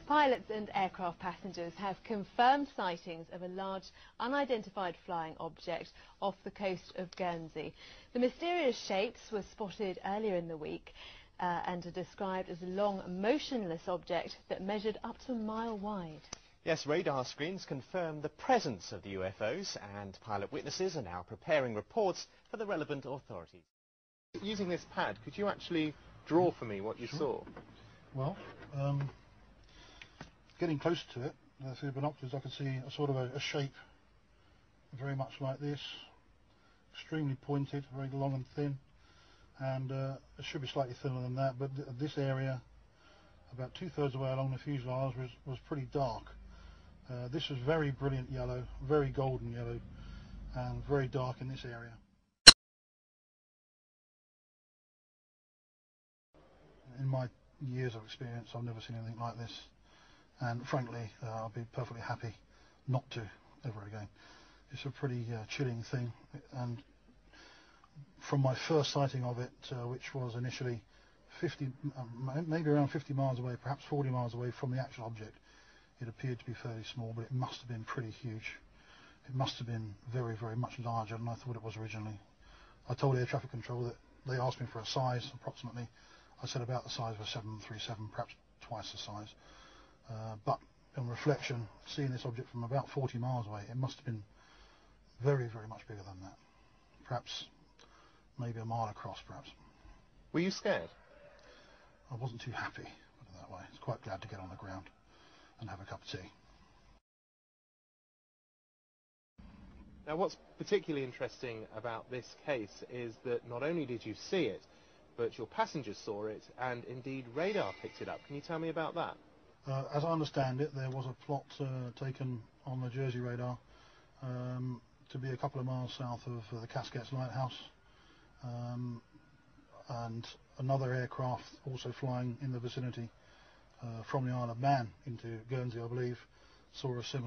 Pilots and aircraft passengers have confirmed sightings of a large unidentified flying object off the coast of Guernsey. The mysterious shapes were spotted earlier in the week and are described as a long, motionless object that measured up to a mile wide. Yes, radar screens confirm the presence of the UFOs, and pilot witnesses are now preparing reports for the relevant authorities. Using this pad, could you actually draw for me what you saw? Well, getting close to it, through the binoculars, I could see a sort of a shape very much like this, extremely pointed, very long and thin, and it should be slightly thinner than that, but this area, about 2/3 of the way along the fuselage, was pretty dark. This was very brilliant yellow, very golden yellow, and very dark in this area. In my years of experience, I've never seen anything like this, and frankly, I'll be perfectly happy not to ever again. It's a pretty chilling thing, and from my first sighting of it, which was initially maybe around 50 miles away, perhaps 40 miles away from the actual object, it appeared to be fairly small, but it must have been pretty huge. It must have been very, very much larger than I thought it was originally. I told air traffic control that they asked me for a size, approximately. I said about the size of a 737, perhaps twice the size. But on reflection, seeing this object from about 40 miles away, it must have been very, very much bigger than that. Perhaps maybe a mile across, perhaps. Were you scared? I wasn't too happy, put it that way. I was quite glad to get on the ground and have a cup of tea. Now, what's particularly interesting about this case is that not only did you see it, but your passengers saw it, and indeed radar picked it up. Can you tell me about that? As I understand it, there was a plot taken on the Jersey radar to be a couple of miles south of the Casquettes Lighthouse, and another aircraft also flying in the vicinity from the Isle of Man into Guernsey, I believe, saw a similar